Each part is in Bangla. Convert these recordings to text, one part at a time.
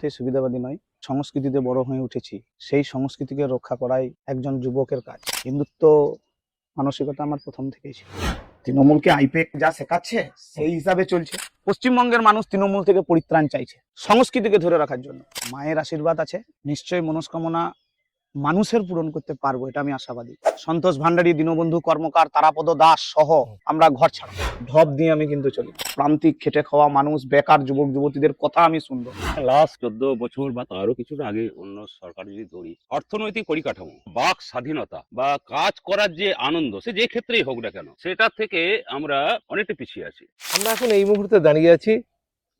মতেই সুবিধাবাদী নয়। সংস্কৃতিতে বড় হয়ে উঠেছি, সেই সংস্কৃতিকে রক্ষা করাই একজন যুবকের কাজ। হিন্দুত্ব মানসিকতা আমার প্রথম থেকেই ছিল। তৃণমূলকে আইপ্যাক যা শেখাচ্ছে সেই হিসাবে চলছে। পশ্চিমবঙ্গের মানুষ তৃণমূল থেকে পরিত্রাণ চাইছে সংস্কৃতিকে ধরে রাখার জন্য। মায়ের আশীর্বাদ আছে, নিশ্চয়ই মনস্কামনা মানুষের পূরণ করতে পারবো, এটা আমি আশাবাদী। সন্তোষ ভান্ডারী, দীনবন্ধু কর্মকার, তারাপদ দাস সহ আমরা ঘর ছাড়া ঢপ দিয়ে আমি কিন্তু চলি। প্রান্তিক খেটে খাওয়া মানুষ, বেকার যুবক যুবতীদের কথা আমি শুনবো। লাস্ট 14 বছর বা তারও কিছুটা আগে অন্য সরকার যদি ধরি, অর্থনৈতিক পরিকাঠামো, বাক স্বাধীনতা বা কাজ করার যে আনন্দ, সে যে ক্ষেত্রেই হোক না কেন, সেটা থেকে আমরা অনেকটা পিছিয়ে আছি। আমরা এখন এই মুহূর্তে দাঁড়িয়ে আছি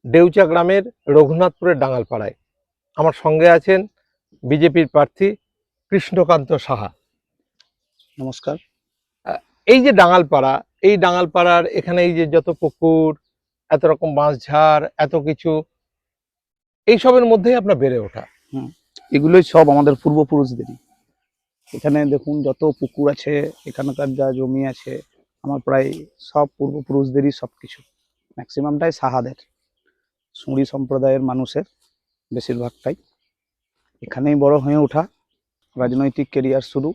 ডেউচা গ্রামের রঘুনাথপুরের ডাঙ্গালপাড়ায়। আমার সঙ্গে আছেন বিজেপির প্রার্থী কৃষ্ণকান্ত সাহা। নমস্কার। এই যে ডাঙ্গালপাড়া, এই ডাঙ্গালপাড়ার এখানে এই যে যত পুকুর, এত রকম বাঁশঝাড়, এত কিছু, এইসবের মধ্যেই আপনার বেড়ে ওঠা। এগুলোই সব আমাদের পূর্বপুরুষদেরই। এখানে দেখুন যত পুকুর আছে, এখানকার যা জমি আছে, আমার প্রায় সব পূর্বপুরুষদেরই সবকিছু। ম্যাক্সিমামটাই সাহাদের, সুঁড়ি সম্প্রদায়ের মানুষের বেশিরভাগটাই। এখানেই বড় হয়ে ওঠা, রাজনৈতিক কেরিয়ার শুরু।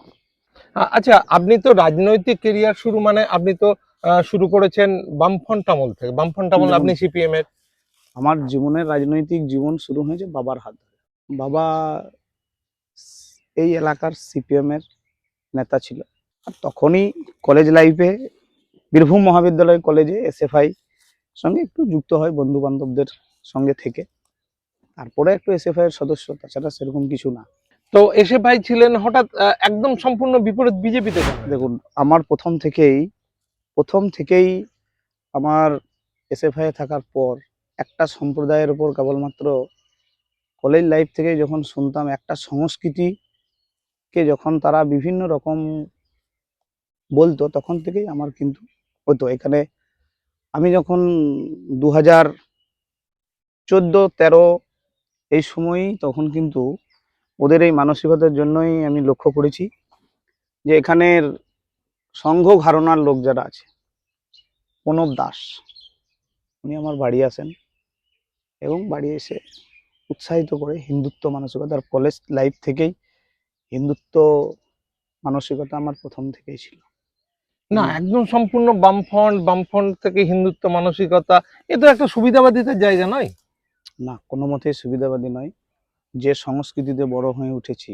আচ্ছা, আপনি তো রাজনৈতিক কেরিয়ার শুরু মানে আপনি তো শুরু করেছেন বামফ্রন্ট আমল থেকে। বামফ্রন্ট আমল আপনি সিপিএম এর। আমার জীবনের রাজনৈতিক জীবন শুরু হয়েছে বাবার হাত ধরে। বাবা এই এলাকার সিপিএম এর নেতা ছিল। আর তখনই কলেজ লাইফে বীরভূম মহাবিদ্যালয় কলেজে এসএফআই সঙ্গে একটু যুক্ত হয় বন্ধু বান্ধবদের সঙ্গে থেকে। তারপরে একটু এসএফআই এর সদস্য, তাছাড়া সেরকম কিছু না। তো এসএফআই ছিলেন, হঠাৎ একদম সম্পূর্ণ বিপরীত বিজেপিতে। দেখুন, আমার প্রথম থেকেই আমার এসএফআই থাকার পর একটা সম্প্রদায়ের উপর কেবলমাত্র কলেজ লাইফ থেকে যখন শুনতাম, একটা সংস্কৃতিকে যখন তারা বিভিন্ন রকম বলতো, তখন থেকেই আমার কিন্তু হতো। এখানে আমি যখন 2014-13 এই সময়ই, তখন কিন্তু ওদের এই মানসিকতার জন্যই আমি লক্ষ্য করেছি যে এখানের সংঘ ঘরানার লোক যারা আছে, প্রণব দাস, উনি আমার বাড়ি আসেন এবং বাড়ি এসে উৎসাহিত করে হিন্দুত্ব মানসিকতার, কলেজ লাইফ থেকেই হিন্দুত্ব মানসিকতা আমার প্রথম থেকেই ছিল। না, একদম সম্পূর্ণ বামফ্রন্ট থেকে হিন্দুত্ব মানসিকতা, এ তো একটা সুবিধাবাদীদের জায়গা নয়। না, কোনো মতেই সুবিধাবাদী নয়। যে সংস্কৃতিতে বড় হয়ে উঠেছি,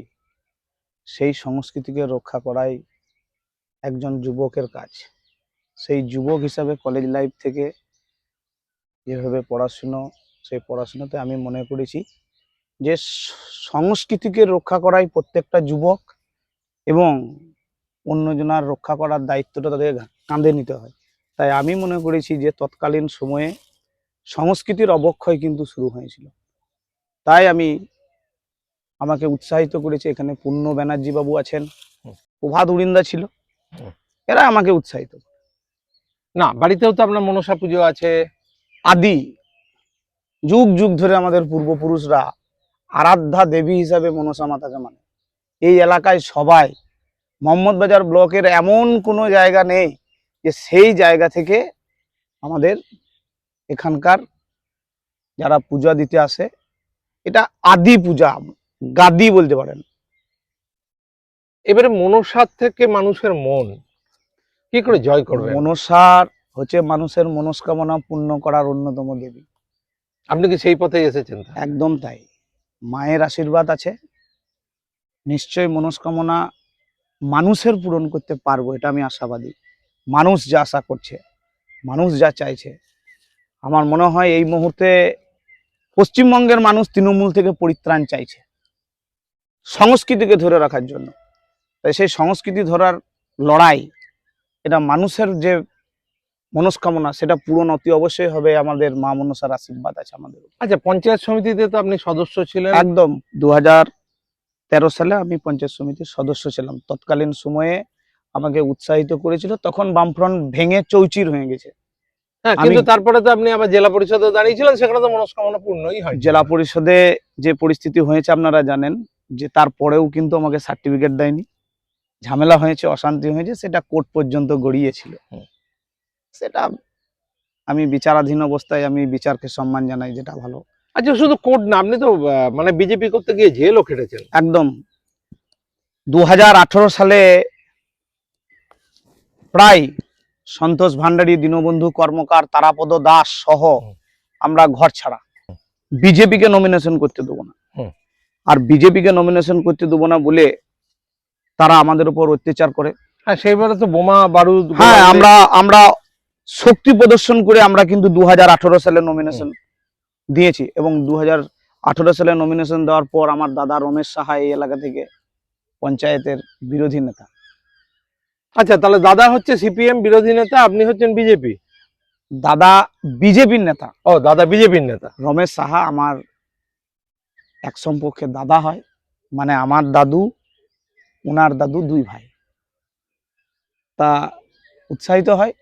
সেই সংস্কৃতিকে রক্ষা করাই একজন যুবকের কাজ। সেই যুবক হিসাবে কলেজ লাইফ থেকে যেভাবে পড়াশুনো, সেই পড়াশুনোতে আমি মনে করেছি যে সংস্কৃতিকে রক্ষা করাই প্রত্যেকটা যুবক, এবং অন্যজনার রক্ষা করার দায়িত্বটা তাদের কাঁধে নিতে হয়। তাই আমি মনে করেছি যে তৎকালীন সময়ে সংস্কৃতির অবক্ষয় কিন্তু শুরু হয়েছিল। তাই আমাকে উৎসাহিত করেছে, এখানে পূর্ণ ব্যানার্জি বাবু আছেন, প্রভাত উড়িন্দা ছিল, এরা আমাকে উৎসাহিত। না, বাড়িতেও তো আপনার মনসা পুজো আছে। আদি যুগ যুগ ধরে আমাদের পূর্বপুরুষরা আরাধ্যা দেবী হিসাবে মনসা মাতাকে মানে। এই এলাকায় সবাই, মোহাম্মদ বাজার ব্লকের এমন কোনো জায়গা নেই যে সেই জায়গা থেকে আমাদের এখানকার যারা পূজা দিতে আসে, এটা আদি পূজা, গাদি বলতে পারেন। এবারে মনসার থেকে মানুষের মন কি করে জয় করবে? মনসার হচ্ছে মানুষের মনস্কামনা পূর্ণ করার অন্যতম দেবী। আপনি কি সেই পথে এসেছেন? একদম তাই। মায়ের আশীর্বাদ আছে, নিশ্চয়ই মনস্কামনা মানুষের পূরণ করতে পারবো, এটা আমি আশাবাদী। মানুষ যা আশা করছে, মানুষ যা চাইছে, আমার মনে হয় এই মুহূর্তে পশ্চিমবঙ্গের মানুষ তৃণমূল থেকে পরিত্রাণ চাইছে সংস্কৃতিকে ধরে রাখার জন্য। তাই সেই সংস্কৃতি ধরার লড়াই, এটা মানুষের যে মনস্কামনা, সেটা পূরণ অতি অবশ্যই হবে। আমাদের মা মনসার আশীর্বাদ আছে আমাদের। আচ্ছা, পঞ্চায়েত সমিতিতে তো আপনি সদস্য ছিলেন। একদম 2013 সালে আমি পঞ্চায়েত সমিতির সদস্য ছিলাম। তৎকালীন সময়ে আমাকে উৎসাহিত করেছিল, তখন বামফ্রন্ট ভেঙে চৌচির হয়ে গেছে। হ্যাঁ, কিন্তু তারপরে তো আপনি আবার জেলা পরিষদে দাঁড়িয়েছিলেন, সেখানে তো মনস্কামনা পূর্ণই হয়। জেলা পরিষদে যে পরিস্থিতি হয়েছে আপনারা জানেন, যে তারপরেও কিন্তু আমাকে সার্টিফিকেট দেয়নি, ঝামেলা হয়েছে, অশান্তি হয়েছে, সেটা কোর্ট পর্যন্ত গড়িয়েছিল। সেটা আমি বিচারাধীন অবস্থায়, আমি বিচারকে সম্মান জানাই, যেটা ভালো। আচ্ছা, শুধু কোর্ট না, আপনি তো মানে বিজেপি করতে গিয়ে জেলও খেটেছেন। একদম 2018 সালে প্রায় সন্তোষ ভান্ডারী, দীনবন্ধু কর্মকার, তারাপদ দাস সহ আমরা ঘর ছাড়া। বিজেপিকে নমিনেশন করতে দেবো না। হুম। আর বিজেপিকে নমিনেশন করতে দেবো না বলে তারা আমাদের উপর অত্যাচার করে। হ্যাঁ, সেইবারে তো বোমা বারুদ হ্যাঁ, গোলাগুলি- আমরা শক্তি প্রদর্শন করে আমরা কিন্তু 2018 সালে নমিনেশন দিয়েছি, এবং 2018 সালে নমিনেশন দেওয়ার পর আমার দাদা রমেশ সাহা এই এলাকা থেকে পঞ্চায়েতের বিরোধী নেতা। আচ্ছা, তাহলে দাদা হচ্ছে সিপিএম বিরোধী নেতা, আপনি হচ্ছেন বিজেপি। দাদা বিজেপির নেতা, ও, দাদা বিজেপির নেতা। রমেশ সাহা আমার এক সম্পর্কে দাদা হয়, মানে আমার দাদু উনার দাদু দুই ভাই। তা উৎসাহিত হয়।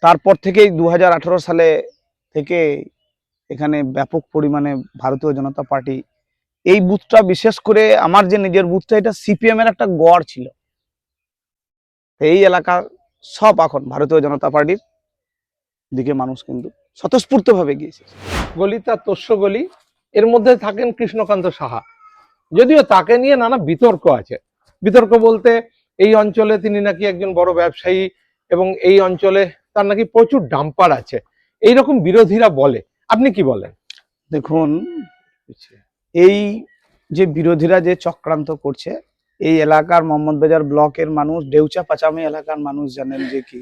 তারপর থেকেই 2018 সালে থেকে এখানে ব্যাপক পরিমাণে ভারতীয় জনতা পার্টি, এই বুথটা বিশেষ করে আমার যে নিজের বুথটা, এটা সিপিএম এর একটা গড় ছিল। এই এলাকার সব এখন ভারতীয় জনতা পার্টির দিকে মানুষ কিন্তু স্বতঃস্ফূর্ত ভাবে গিয়েছে। গলি তার তোষ্য গলি, এর মধ্যে থাকেন কৃষ্ণকান্ত সাহা। যদিও তাকে নিয়ে নানা বিতর্ক আছে। বিতর্ক বলতে, এই অঞ্চলে তিনি নাকি একজন বড় ব্যবসায়ী এবং এই অঞ্চলে তার নাকি প্রচুর ডাম্পার আছে, এইরকম বিরোধীরা বলে। আপনি কি বলেন? দেখুন, এই যে বিরোধীরা যে চক্রান্ত করছে, এই এলাকার মোহাম্মদবাজার ব্লকের মানুষ, ডেউচা পাচামি এলাকার মানুষ জানেন যে কি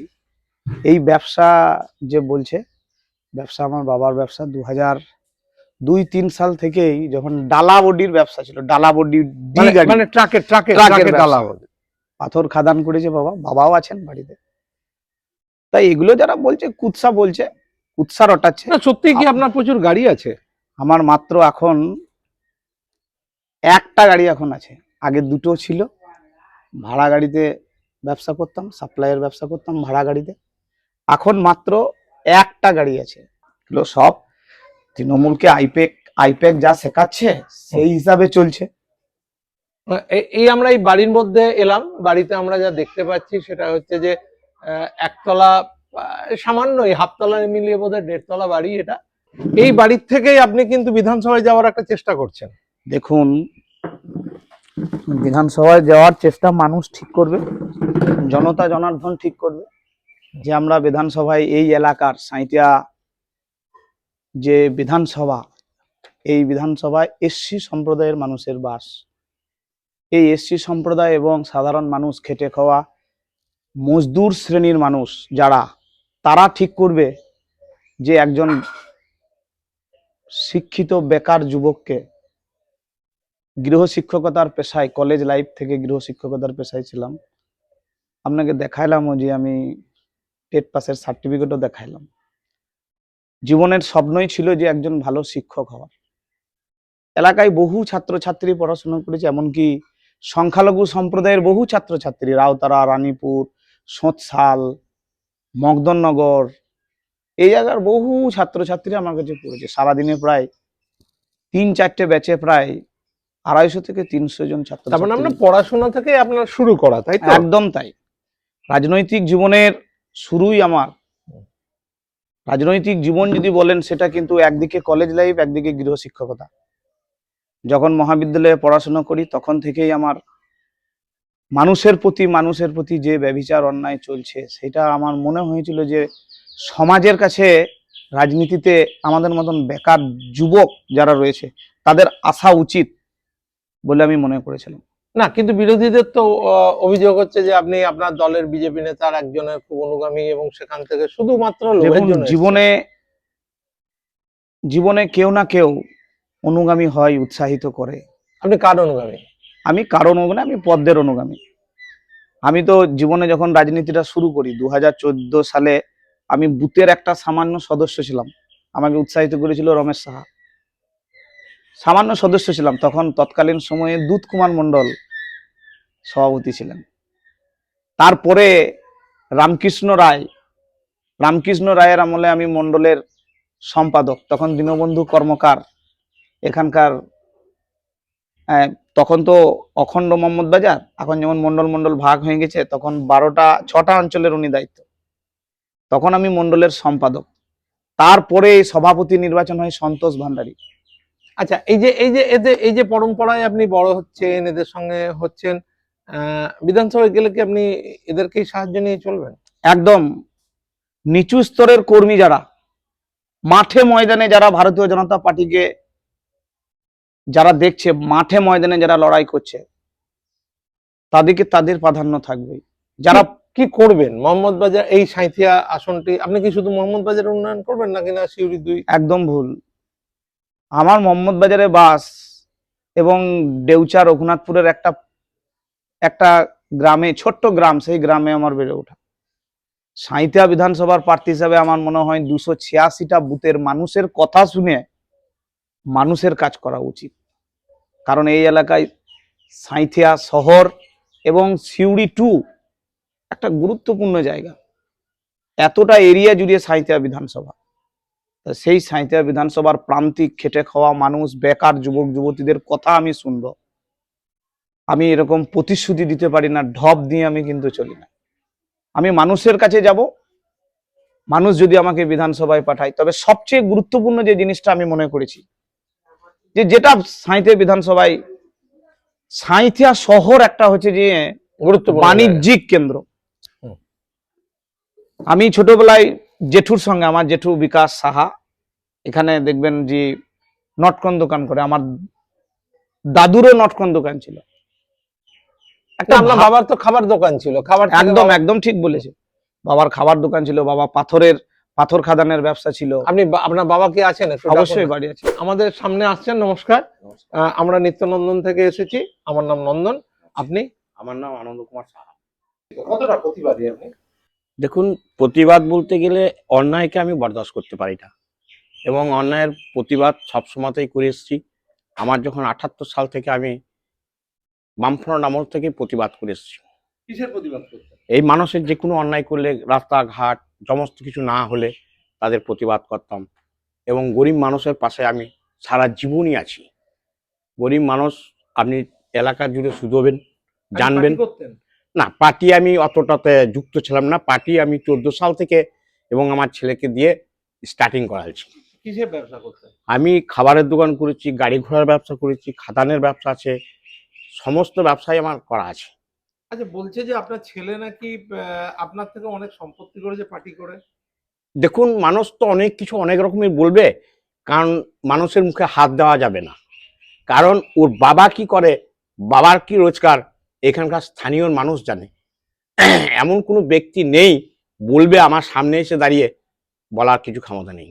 এই ব্যবসা যে বলছে, ব্যবসা আমার বাবার ব্যবসা। 2002-3 সাল থেকেই, যখন ডালা বডির ব্যবসা ছিল, ডালা বডি গাড়ি, মানে ট্রাকে ট্রাকের ডালা। ব্যবসা। পাথর খাদান করেছে বাবা, বাবাও আছেন বাড়িতে। তাই এগুলো যারা বলছে কুৎসা বলছে, কুৎসা রটাচ্ছে। না, সত্যি কি আপনার প্রচুর গাড়ি আছে? আমার মাত্র এখন একটা গাড়ি এখন আছে, আগে দুটো ছিল। ভাড়া গাড়িতে ব্যবসা করতাম, সাপ্লাইয়ের ব্যবসা করতাম ভাড়া গাড়িতে। এখন মাত্র একটা গাড়ি আছে। এগুলো সব তৃণমূলকে আইপ্যাক যা শেখাচ্ছে সেই হিসাবে চলছে। এই আমরা এই বাড়ির মধ্যে এলাম, বাড়িতে আমরা যা দেখতে পাচ্ছি সেটা হচ্ছে যে একতলা, সামান্য এই হাফতলা মিলিয়ে বোধহয় 1.5 তলা বাড়ি এটা। এই বাড়ির থেকেই আপনি কিন্তু বিধানসভায় যাওয়ার একটা চেষ্টা করছেন। দেখুন, বিধানসভায় যাওয়ার চেষ্টা মানুষ ঠিক করবে, জনতা জনার্দন ঠিক করবে যে আমরা বিধানসভায়, এই এলাকার সাঁইতিয়া যে বিধানসভা, এই বিধানসভায় এসসি সম্প্রদায়ের মানুষের বাস। এই এসসি সম্প্রদায় এবং সাধারণ মানুষ, খেটে খাওয়া মজদুর শ্রেণীর মানুষ যারা, তারা ঠিক করবে যে একজন শিক্ষিত বেকার যুবককে গৃহশিক্ষকতার পেশায়, কলেজ লাইফ থেকে গৃহশিক্ষকতার পেশায় ছিলাম, আপনাকে দেখাইলামও যে আমি টেট পাসের সার্টিফিকেটও দেখাইলাম। জীবনের স্বপ্নই ছিল যে একজন ভালো শিক্ষক হওয়ার। এলাকায় বহু ছাত্রছাত্রী পড়াশোনা করেছে, এমনকি সংখ্যালঘু সম্প্রদায়ের বহু ছাত্রছাত্রী, রাউতারা, রানীপুর, সোঁতশাল, মগদননগর, এই জায়গার বহু ছাত্রছাত্রী আমার কাছে পড়েছে। সারাদিনে প্রায় 3-4টে ব্যাচে প্রায় 250 থেকে 300 জন ছাত্র। তার মানে আপনার পড়াশোনা থেকে আপনার শুরু করা, তাই তো? একদম তাই। রাজনৈতিক জীবনের শুরুই আমার, রাজনৈতিক জীবন যদি বলেন, সেটা কিন্তু একদিকে কলেজ লাইফ, একদিকে গৃহশিক্ষকতা। যখন মহাবিদ্যালয়ে পড়াশোনা করি তখন থেকেই আমার মানুষের প্রতি যে ব্যভিচার অন্যায় চলছে, সেটা আমার মনে হয়েছিল যে সমাজের কাছে, রাজনীতিতে আমাদের মতন বেকার যুবক যারা রয়েছে তাদের আসা উচিত বলে আমি মনে করেছিলাম। না, কিন্তু বিরোধীদের তো অভিযোগ হচ্ছে যে আপনি আপনার দলের বিজেপি নেতার একজনের খুব অনুগামী এবং সেখান থেকে শুধুমাত্র লোভের জন্য জীবনে কেউ না কেউ অনুগামী হয়, উৎসাহিত করে। আপনি কার অনুগামী? আমি কারণ অনুগামী, আমি পদ্মের অনুগামী। আমি তো জীবনে যখন রাজনীতিটা শুরু করি 2014 সালে, আমি বুথের একটা সামান্য সদস্য ছিলাম। আমাকে উৎসাহিত করেছিল রমেশ সাহা। সামান্য সদস্য ছিলাম তখন, তৎকালীন সময়ে দুধ কুমার মণ্ডল সভাপতি ছিলেন। তারপরে রামকৃষ্ণ রায়ের আমলে আমি মণ্ডলের সম্পাদক। তখন দীনবন্ধু কর্মকার এখানকার, তখন তো অখণ্ড মোহাম্মদবাজার, এখন যেমন মণ্ডল ভাগ হয়ে গেছে, তখন 6টা অঞ্চলের উনি দায়িত্ব। তখন আমি মণ্ডলের সম্পাদক। তারপরে সভাপতি নির্বাচন হয় সন্তোষ ভান্ডারী। আচ্ছা, এই যে পরম্পরায় আপনি বড় হচ্ছেন, এদের সঙ্গে হচ্ছেন, বিধানসভায় গেলে কি আপনি এদেরকেই সাহায্য নিয়ে চলবেন? একদম নিচু স্তরের কর্মী যারা মাঠে ময়দানে, যারা ভারতীয় জনতা পার্টিকে যারা দেখছে, মাঠে ময়দানে যারা লড়াই করছে, তাদেরকে তাদের প্রাধান্য থাকবে। যারা কি করবেন মোহাম্মদ বাজার এই সাঁইথিয়া আসনটি? আপনি কি শুধু মোহাম্মদ বাজার উন্নয়ন করবেন নাকি না সিউড়ি 2? একদম ভুল। আমার মোহাম্মদ বাজারে বাস এবং দেউচা রঘুনাথপুরের একটা একটা গ্রামে, ছোট্ট গ্রাম, সেই গ্রামে আমার বেড়ে ওঠা। সাঁইথিয়া বিধানসভার প্রার্থী হিসাবে আমার মনে হয় 286টা বুথের মানুষের কথা শুনে মানুষের কাজ করা উচিত। কারণ এই এলাকায় সাঁইথিয়া শহর এবং সিউড়ি 2 একটা গুরুত্বপূর্ণ জায়গা। এতটা এরিয়া জুড়ে সাঁইথিয়া বিধানসভা। তা সেই সাঁইথিয়া বিধানসভার প্রান্তিক খেটে খাওয়া মানুষ, বেকার যুবক যুবতীদের কথা আমি শুনবো। আমি এরকম প্রতিশ্রুতি দিতে পারি না, ঢপ দিয়ে আমি কিন্তু চলি না। আমি মানুষের কাছে যাব, মানুষ যদি আমাকে বিধানসভায় পাঠায়, তবে সবচেয়ে গুরুত্বপূর্ণ যে জিনিসটা আমি মনে করেছি, যেটা সাঁইথিয়া বিধানসভায়, সাঁইথিয়া শহর একটা হচ্ছে যে গুরুত্বপূর্ণ বাণিজ্যিক কেন্দ্র। আমি ছোটবেলায় জেঠুর সঙ্গে, আমার জেঠু বিকাশ সাহা এখানে দেখবেন যে নটকন দোকান করে, আমার দাদুরও নটকন দোকান ছিল। একটা আপনার বাবার তো খাবার দোকান ছিল, খাবার একদম একদম ঠিক বলেছে। বাবার খাবার দোকান ছিল, বাবা পাথর খাদানের ব্যবসা ছিল। আপনি আপনার বাবা কি আছেন? অবশ্যই বাড়ি আছে। আমাদের সামনে আসছেন, নমস্কার। আমরা নিত্যনন্দন থেকে এসেছি, আমার নাম নন্দন। আপনি? আমার নাম আনন্দ কুমার সাহা। কতটা প্রতিবাদী আপনি? দেখুন, প্রতিবাদ বলতে গেলে অন্যায়কে আমি বরদাস্ত করতে পারি না, এবং অন্যায়ের প্রতিবাদ সবসময়তেই করে এসেছি। আমার যখন 78 সাল থেকে, আমি বামফ্রন্ট আমল থেকে প্রতিবাদ করে এসেছি। কিসের প্রতিবাদ করতেন? এই মানুষের যে কোনো অন্যায় করলে, রাস্তাঘাট সমস্ত কিছু না হলে তাদের প্রতিবাদ করতাম, এবং গরিব মানুষের পাশে আমি সারা জীবনই আছি। গরিব মানুষ আপনি এলাকা জুড়ে শুধবেন, জানবেন। না, পার্টি আমি অতটাতে যুক্ত ছিলাম না। পার্টি আমি 14 সাল থেকে এবং আমার ছেলেকে দিয়ে স্টার্টিং করাচ্ছি। কিসের ব্যবসা করতেন? আমি খাবারের দোকান করেছি, গাড়ি ঘোড়ার ব্যবসা করেছি, খাদানের ব্যবসা আছে, সমস্ত ব্যবসায় আমার করা আছে। আচ্ছা, বলছে যে আপনার ছেলে নাকি আপনার থেকে অনেক সম্পত্তি করেছে পার্টি করে। দেখুন, মানুষ তো অনেক কিছু অনেক রকমের বলবে, কারণ মানুষের মুখে হাত দেওয়া যাবে না। কারণ ওর বাবা কি করে, বাবার কি রোজগার, এখানকার স্থানীয় মানুষ জানে। এমন কোনো ব্যক্তি নেই বলবে আমার সামনে এসে দাঁড়িয়ে বলার কিছু ক্ষমতা নেই।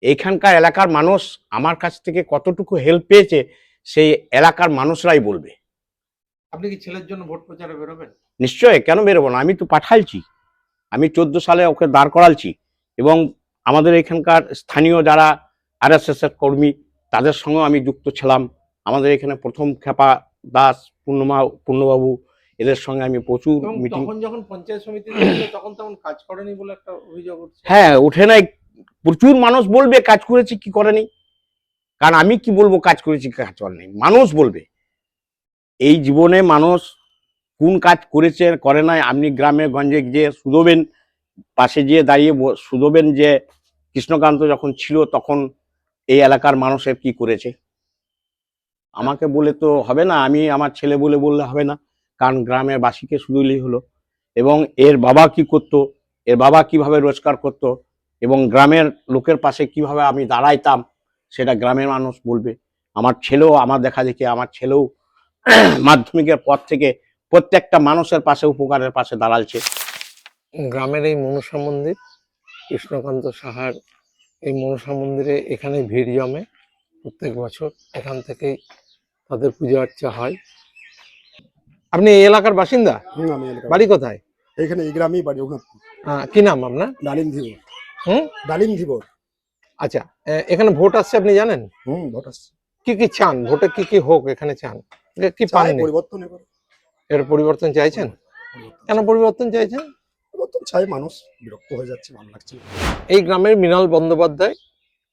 এইখানকার এলাকার মানুষ আমার কাছ থেকে কতটুকু হেল্প পেয়েছে, সেই এলাকার মানুষরাই বলবে। আপনি কি ছেলের জন্য ভোট প্রচারে বেরোবেন? নিশ্চয়ই, কেন বেরোবো না? আমি তো পাঠালছি। আমি 14 সালে ওকে দাঁড় করালছি, এবং আমাদের এখানকার স্থানীয় যারা RSS এর কর্মী, তাদের সঙ্গেও আমি যুক্ত ছিলাম। আমাদের এখানে প্রথম খেপা দাস, পূর্ণবাবু, এদের সঙ্গে আমি প্রচুর মিটিং। তখন যখন পঞ্চায়েত সমিতি তখন তেমন কাজ করেনি বলে একটা অভিযোগ উঠছে। হ্যাঁ, উঠে নাই। প্রচুর মানুষ বলবে কাজ করেছি কি করেনি, কারণ আমি কি বলবো কাজ করেছি কি কাজ করেনি, মানুষ বলবে। এই জীবনে মানুষ কোন কাজ করেছে করে নাই, আপনি গ্রামে গঞ্জে গিয়ে শুধবেন, পাশে গিয়ে দাঁড়িয়ে শুধবেন যে কৃষ্ণকান্ত যখন ছিল তখন এই এলাকার মানুষের কি করেছে। আমাকে বলে তো হবে না, আমি আমার ছেলে বললে হবে না, কারণ গ্রামের বাসীকে শুধুলেই হলো। এবং এর বাবা কি করতো, এর বাবা কিভাবে রোজগার করতো, এবং গ্রামের লোকের পাশে কিভাবে আমি দাঁড়াইতাম, সেটা গ্রামের মানুষ বলবে। আমার ছেলেও আমার দেখা দেখি, আমার ছেলেও মাধ্যমিকের পর থেকে প্রত্যেকটা মানুষের পাশে, উপকারের পাশে দাঁড়াচ্ছে। গ্রামের এই মনসা মন্দির, কৃষ্ণকান্ত সাহার এই মনসা মন্দিরে এখানে ভিড় জমে প্রত্যেক বছর। এখান থেকেই তাদের পুজো আর্চা হয়। আপনি এই এলাকার বাসিন্দা? আমি এলাকার বাড়ি কোথায়? এখানে এই গ্রামেই বাড়ি। কি নাম আপনার? ডালিম ধীবর। হুম, ডালিম ধীবর। আচ্ছা, এখানে ভোট আসছে, আপনি জানেন? ভোট আসছে। কি চান ভোটে, কি হোক এখানে চান? কি পান? পরিবর্তন। এর পরিবর্তন চাইছেন? কেন পরিবর্তন চাইছেন? পরিবর্তন চাই, মানুষ বিরক্ত হয়ে যাচ্ছে, ভালো লাগছে। এই গ্রামের মৃণাল বন্দ্যোপাধ্যায়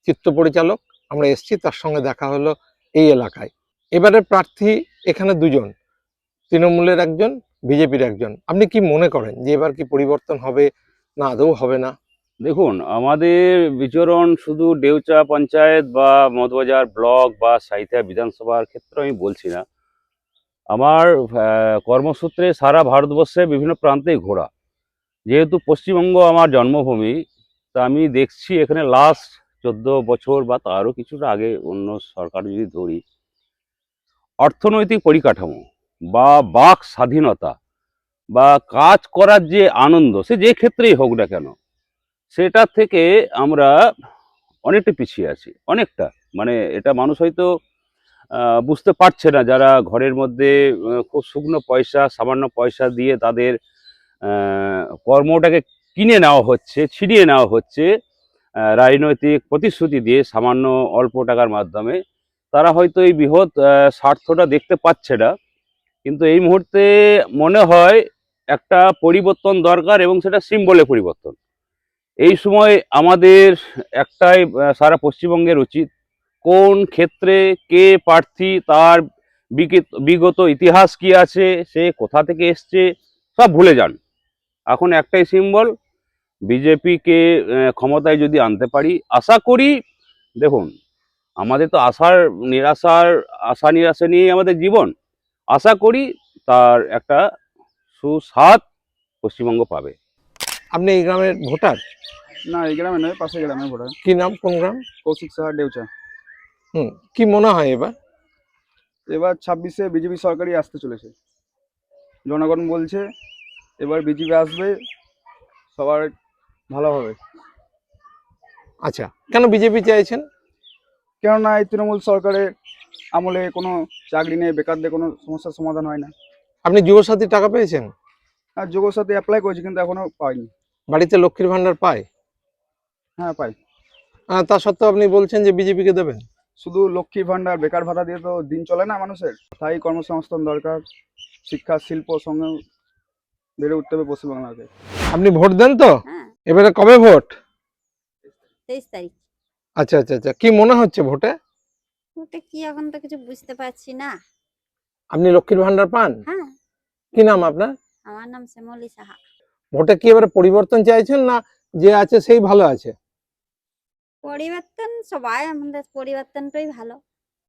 চিত্র পরিচালক, আমরা এসেছি, তার সঙ্গে দেখা হলো এই এলাকায়। এবারের প্রার্থী এখানে দুজন, তৃণমূলের একজন, বিজেপির একজন। আপনি কি মনে করেন যে এবার কি পরিবর্তন হবে না আদৌ হবে না? দেখুন, আমাদের বিচরণ শুধু ডেউচা পঞ্চায়েত বা মধুবাজার ব্লক বা সাঁইথিয়া বিধানসভার ক্ষেত্রে আমি বলছি না। আমার কর্মসূত্রে সারা ভারতবর্ষে বিভিন্ন প্রান্তেই ঘোরা। যেহেতু পশ্চিমবঙ্গ আমার জন্মভূমি, তা আমি দেখছি এখানে লাস্ট 14 বছর বা তারও কিছুটা আগে অন্য সরকার যদি ধরি, অর্থনৈতিক পরিকাঠামো বা বাক স্বাধীনতা বা কাজ করার যে আনন্দ, সে যে ক্ষেত্রেই হোক না কেন, সেটা থেকে আমরা অনেকটা পিছিয়ে আছি, অনেকটা। মানে এটা মানুষ হয়তো বুঝতে পারছে না, যারা ঘরের মধ্যে খুব শুকনো পয়সা, সামান্য পয়সা দিয়ে তাদের কর্মটাকে কিনে নেওয়া হচ্ছে, ছিনিয়ে নেওয়া হচ্ছে রাজনৈতিক প্রতিশ্রুতি দিয়ে সামান্য অল্প টাকার মাধ্যমে। তারা হয়তো এই বৃহৎ স্বার্থটা দেখতে পাচ্ছে না, কিন্তু এই মুহূর্তে মনে হয় একটা পরিবর্তন দরকার, এবং সেটা সিম্বলে পরিবর্তন। এই সময় আমাদের একটাই সারা পশ্চিমবঙ্গের উচিত, কোন ক্ষেত্রে কে প্রার্থী, তার বিগত ইতিহাস কি আছে, সে কোথা থেকে এসছে, সব ভুলে যান। এখন একটাই সিম্বল, বিজেপিকে ক্ষমতায় যদি আনতে পারি, আশা করি। দেখুন, আমাদের তো আশা নিরাশা নিয়েই আমাদের জীবন। আশা করি তার একটা সুস্বাদ পশ্চিমবঙ্গ পাবে। আপনি এই গ্রামের ভোটার? না, এই গ্রামে নয়, পাশের গ্রামে ভোটার। কি নাম, কোন গ্রাম? কৌশিক সাহা, ডেউচা। কি মনে হয় এবার? এবার 26-এ বিজেপি সরকারই আসতে চলেছে। জনগণ বলছে এবার বিজেপি আসবে, সবার ভালো হবে। আচ্ছা, কেন বিজেপি চাইছেন? কেননা এই তৃণমূল সরকারের আমলে কোনো চাকরি নেই, বেকারদের কোনো সমস্যার সমাধান হয় না। আপনি যুবসাথী টাকা পেয়েছেন? আর যোগের সাথে অ্যাপ্লাই করেছি, কিন্তু এখনো পাইনি। বাড়িতে লক্ষ্মীর ভান্ডার পায়? হ্যাঁ, পাই। তা সত্ত্বেও আপনি বলছেন যে বিজেপিকে দেবেন? শুধু লক্ষ্মী ভাণ্ডার, বেকার ভাতা দিয়ে তো দিন চলে না মানুষের। তাই কর্মসংস্থান দরকার, শিক্ষা শিল্প সঙ্গে বেড়ে উঠতে হবে পশ্চিমবাংলাকে। আপনি ভোট দেন তো? হ্যাঁ, এবারে কবে ভোট? 23 তারিখ। আচ্ছা আচ্ছা আচ্ছা, কি মনে হচ্ছে ভোটে? ওটা কি এখন তো কিছু বুঝতে পারছি না। আপনি লক্ষ্মীর ভান্ডার পান? হ্যাঁ, কি নাম আপনার? আমার নাম শ্যামলী সাহা। ভোটে কি এবারে পরিবর্তন চাইছেন, না যে আছে সেই ভালো আছে? পরিবর্তন, সবাই আমাদের পরিবর্তনটাই ভালো।